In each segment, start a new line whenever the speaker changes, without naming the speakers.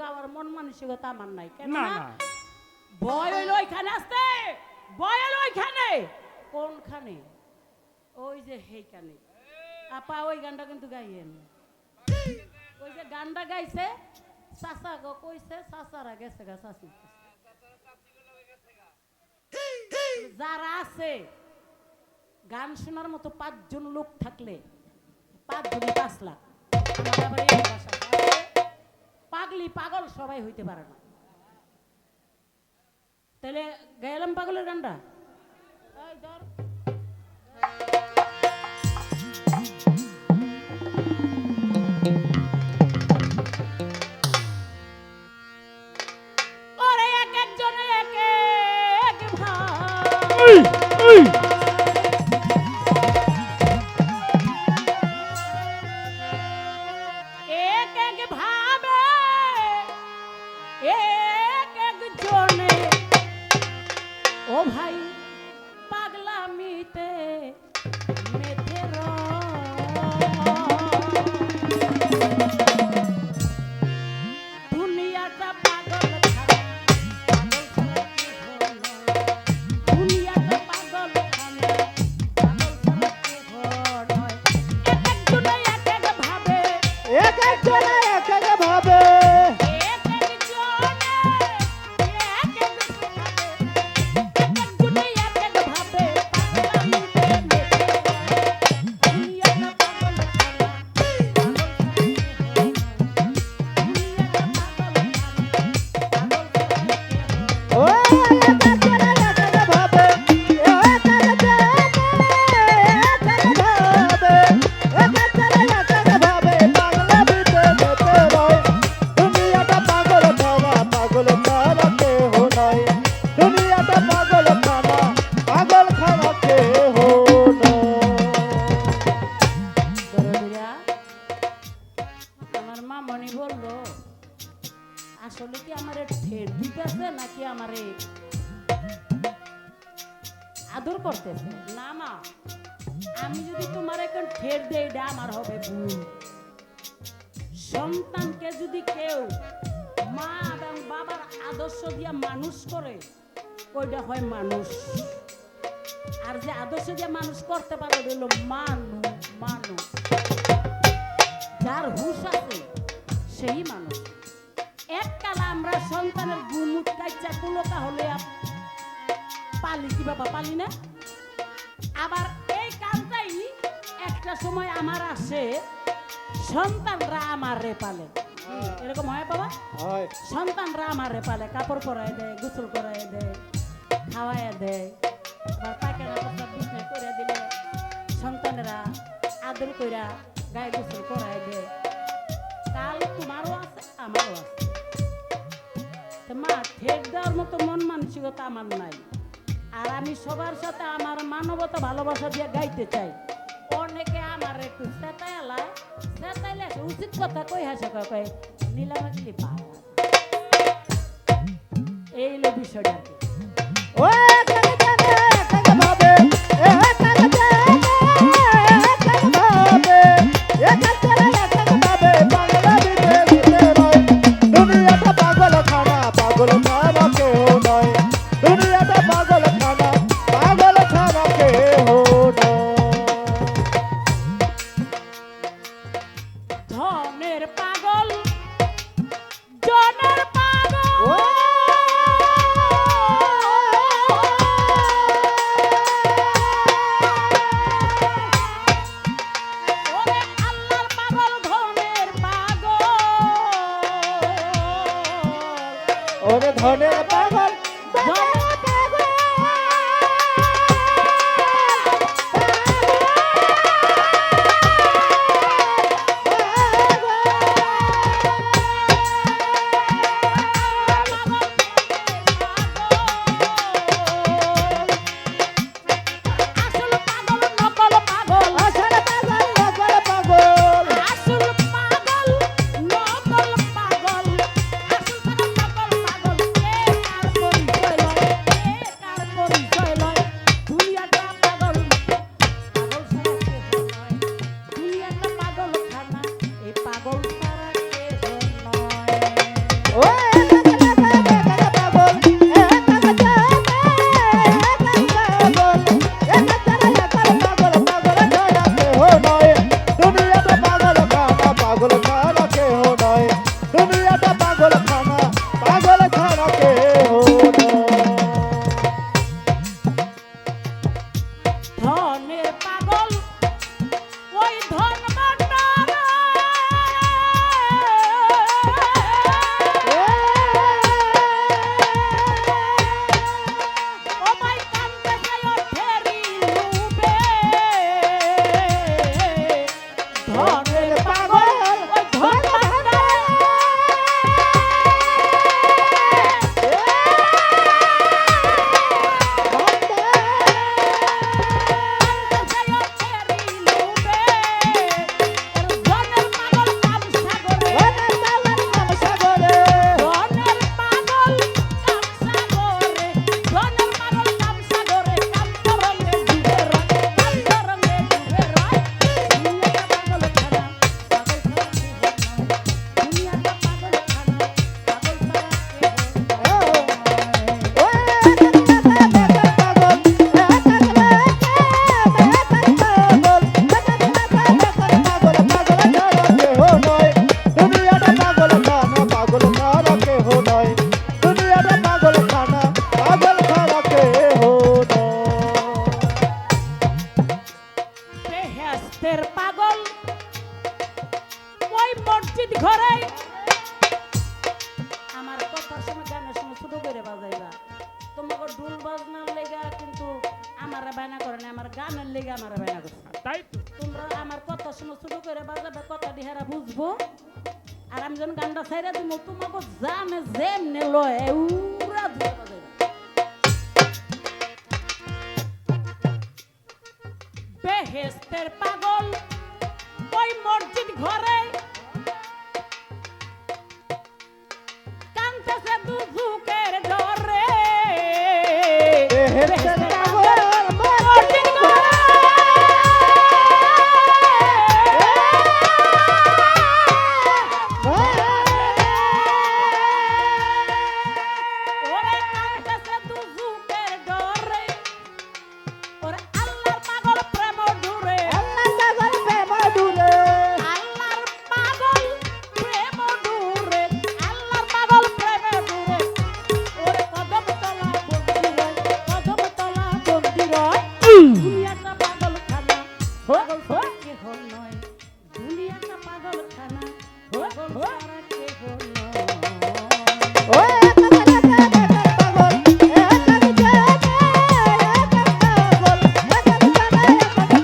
খাওয়ার মন মানসিকতা আমার নাই। কেন
না
না?
না
ভয় হইলো ওইখানে আসতে, ভয় হইলো ওইখানে। কোনখানে? ওই যে সেইখানে। আপা ওই গানটা কিন্তু গাইয়েন। ওই যে গানটা গাইছে চাচা গো কইছে, চাচারা গেছে গা চাচি। যারা আছে গান শোনার মতো 5 জন লোক থাকলে 5 জনই 5 লাখ। আমাদের আবার এই ভাষা আছে, পাগলি পাগল সবাই হইতে পারে না। তাহলে গাইলাম পাগলের গানটা। এই ধর ওরে এক এক জনে এক এক ভাই, এক এক ভাবে এক এক জনে ও ভাই পাগলামিতে মেতে দুনিয়াটা পাগল খানা, পাগল ছাড়া কেহ নয়। দুনিয়াটা পাগল খানা, পাগল ছাড়া কেহ নয়। এক এক জনে এক এক ভাবে,
এক এক জনে এক এক ভাবে,
এক এক জনে এক এক ভাবে, এক এক জনে এক এক ভাবে পাগলামিতে মেতে দুনিয়াটা পাগল খানা, পাগল ছাড়া কেহ নয়। দুনিয়াটা পাগল খানা, পাগল ছাড়া কেহ নয়।
ও এক এক জনে এক এক ভাবে, এক এক জনে এক এক ভাবে, এক এক জনে এক এক ভাবে, বাংলা বিতে মেতে রয়। দুনিয়াটা পাগল খানা, পাগল ছাড়া কেহ নয়। দুনিয়াটা পাগল খানা, পাগল ছাড়া কেহ নয়।
দরদিরা, আমার মা মনি বলল আসলে কি আমারে ঠের দিতেছে নাকি আমারে আদর করতেছে? না মা, আমি যদি তোমার এখন ঠের দেই এটা আমার হবে ভুল। সন্তানকে যদি কেউ মা এবং বাবার আদর্শ দিয়ে মানুষ করে ওইটা হয় মানুষ। আর যে আদর্শ দিয়ে মানুষ করতে পারে ওটা হলো মানুষ। মানুষ যার হুঁশ আছে সেই মানুষ। এককালে আমরা সন্তানের গুমুট কাইচা কুলকা হলে পালি কি বাবা, পালি না? আবার এই কাজটাই একটা সময় আমার আসে সন্তানরা আমারে পালে। এরকম হয় বাবা?
হয়।
সন্তানরা আমারে পালে, কাপড় পরায় দেয়, গোসল করায় দেয়, খাওয়ায় দেয়, আবার পায়খানা প্রস্রাব বিছনা করে দিলে সন্তানেরা আদর কইরা গায়ে গোসল করায় দেয়। কাল তোমারও আছে আমারও আছে। তো মা ঠেক দেওয়ার মতো মন মানসিকতা আমার নাই। আর আমি সবার সাথে আমার মানবতা ভালোবাসা দিয়ে গাইতে চাই। অনেকে আমার একটু চেতাইলে উচিত কথা কই হাসে কয় নীলামাগলি পা, এই হলো বিষয়টা আর কি।
ও এক এক জনে এক এক ভাবে, এক এক জনে এক এক ভাবে, এক এক জনে এক এক ভাবে, বাংলা বিতে মেতে রয়। দুনিয়াটা পাগল খানা, পাগল ছাড়া কেহ নয়। দুনিয়াটা পাগল খানা, পাগল ছাড়া কেহ নয়।
ধনের পাগল জনের পাগল,
ও
ওরে আল্লাহর পাগল ধনের পাগল,
ওরে ধনের পাগল,
ধনের পাগল। আসল পাগল নকল পাগল,
আসল পাগল নকল পাগল,
আসল পাগল নকল পাগল, আসল পাগল নকল পাগল কে সময় গানের সময় ছোট করে বাজাইবা তোমাকে ঢোল বাজনার লেগা কিন্তু আমারে বায়না করে না আমার গানের লেগে আমারে বায়না করছে
তাই তো
তোমরা আমার কথা শুনো ছোট করে বাজাবে কথা ডিহারা বুঝবো আর আমি যখন গানটা ছাইরা দিব তোমাকে জানে যেমনে লয় উড়া ধরে বাজাইবা বেহেস্তের পাগল ওই মসজিদ ঘরে কান্তেছে দুজুকের ডরে
বেহেশতের পাগল
মসজিদ ঘরে ওরে কান্তেছে দুজুকের ডরে ওরে আল্লাহর পাগল প্রেম ডুরে
আল্লাহ পাগল প্রেম ডুরে
আল্লাহর পাগল প্রেম ডুরে আল্লাহর পাগল প্রেম ডুরে ওরে কদম তলা বন্দি রয় দুনিয়াটা পাগল খানা পাগল ছাড়া কেহ নয় দুনিয়াটা পাগল খানা পাগল ছাড়া কেহ নয়
ও একা পাগল একা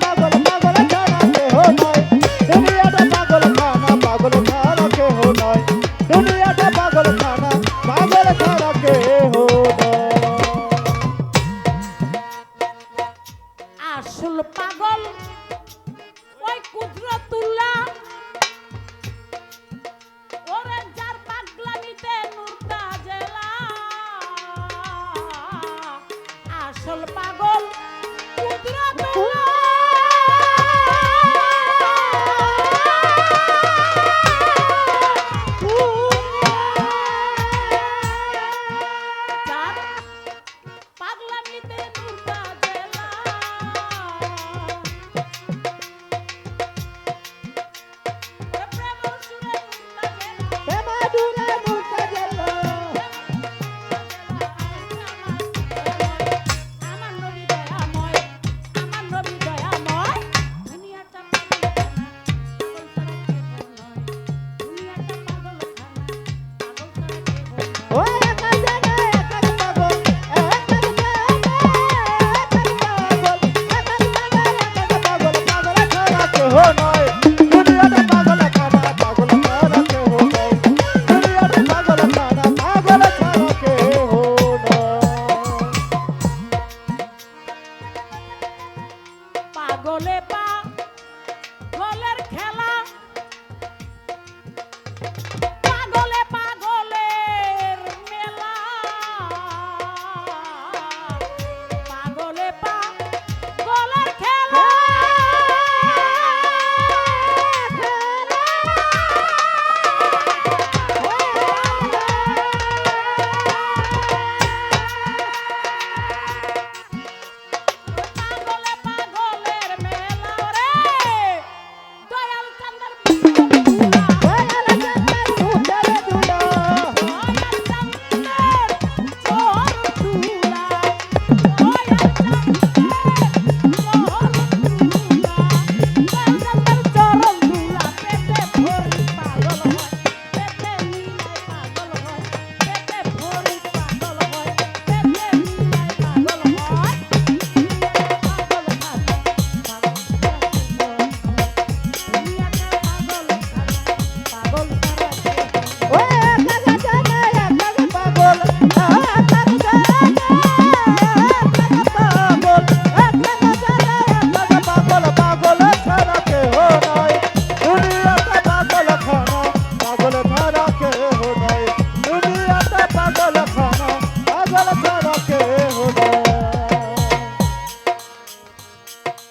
পাগল ছাড়া কেহ নয় দুনিয়াটা পাগল খানা পাগল ছাড়া কেহ নয় দুনিয়াটা পাগল খানা পাগল ছাড়া কেহ নয়
আসল পাগল ওই কুদরতুল্লাহ ওরে যার পাগলামিতে নুরতা জেলা আসল পাগল কুদরতুল্লাহ যার পাগলামিতে নুরতা জেলা প্রেম সুরে নুরতা জেলা
প্রেম ডুরে মুক্তা জেল
আমার নবী দয়াময় আমার নবী দয়াময় দুনিয়াটা পাগল খানা পাগল ছাড়া কেহ নয় দুনিয়াটা পাগল খানা পাগল ছাড়া কেহ নয়
ও একা জানে একা পাগল একা পাগল
পাগলে পা গলের খেলা পাগলে পাগলের মেলা পাগলে পা গলের খেলা পাগলে পাগলের মেলা রে দয়াল চান্দার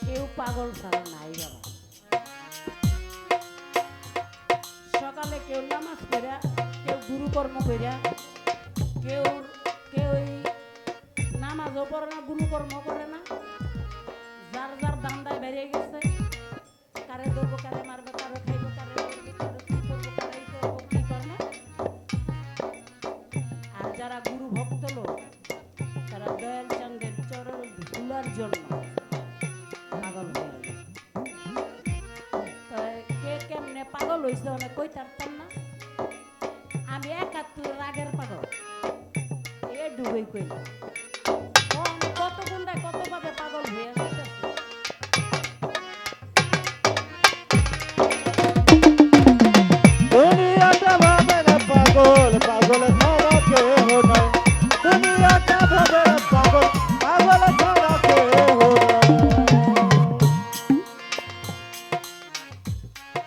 কেউ পাগল ছাড়া নাই বাবা সকালে কেউ নামাজ পড়া কেউ গুরুকর্ম কইরা কেউ কেউ নামাজও পড়ে না গুরুকর্ম করে না যার যার দান্দায় বেরিয়ে গেছে কারে ধরবো কারে মারবে কারে খাইবো কারে ধরবে, কারে কি করবো কারে এই করবো কি করবো আর যারা গুরু ভক্ত লোক তারা দয়াল চন্দ্রের চরণ ধুলার জন্য পাগল হয়ে গেল। কে কেমনে পাগল হয়েছে অনেক কই তারতাম না আমি 71 রাগের পাগল এতটুকুই কই কত গুন্ডায় কত ভাবে পাগল হয়ে যাইতেছে
দুনিয়াটা ভাবে না পাগল পাগল ছাড়া কেহ নাই দুনিয়াটা ভাবে না পাগল পাগল ছাড়া কেহ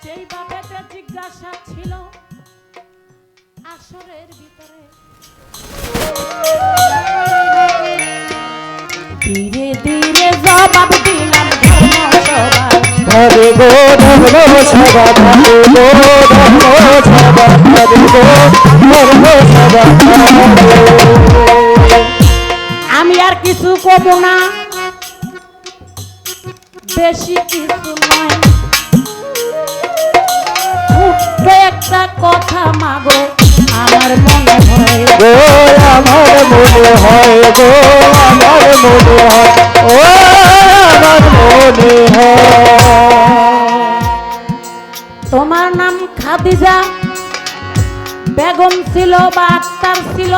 যেই বাপেতে জিজ্ঞাসা ছিল আসরের ভিতরে ধীরে ধীরে জবাব দিলাম
হরে গো ধর্ম সভা হরে গো ধর্ম সভা হরে গো ধর্ম সভা
আমি আর কিছু কব না বেশি কিছু নয় ছোট্ট একটা কথা মাগো আমার মনে হয়
গো আমার মনে হয় গো আমার মনে হয় ও আমার মনে হয়
তোমার নাম খাদিজা বেগম ছিল বা আক্তার ছিল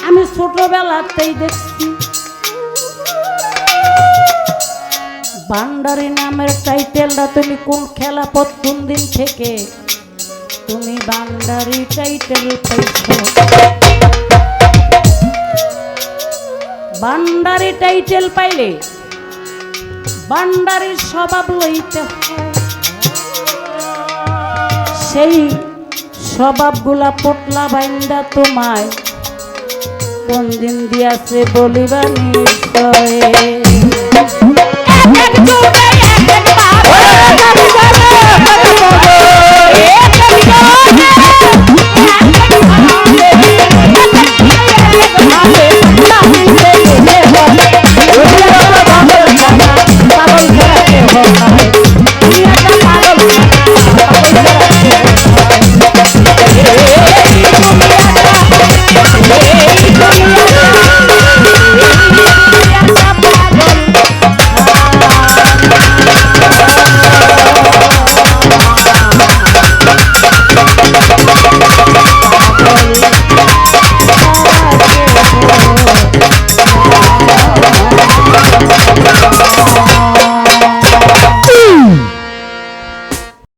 আমি ছোটবেলাতেই দেখছি ভান্ডারী নামের টাইটেলটা তুমি কোন খেলাপথ কোন দিন থেকে তুমি ভান্ডারী টাইটেল পাইছো ভান্ডারী টাইটেল পাইলে ভান্ডারীর স্বভাব লইতে হয় সেই স্বভাবগুলা পটলা বাইন্দা তোমায় কোন দিন দিয়াছে বলিবা নিশ্চয় এক এক যুগে এক এক ভাবে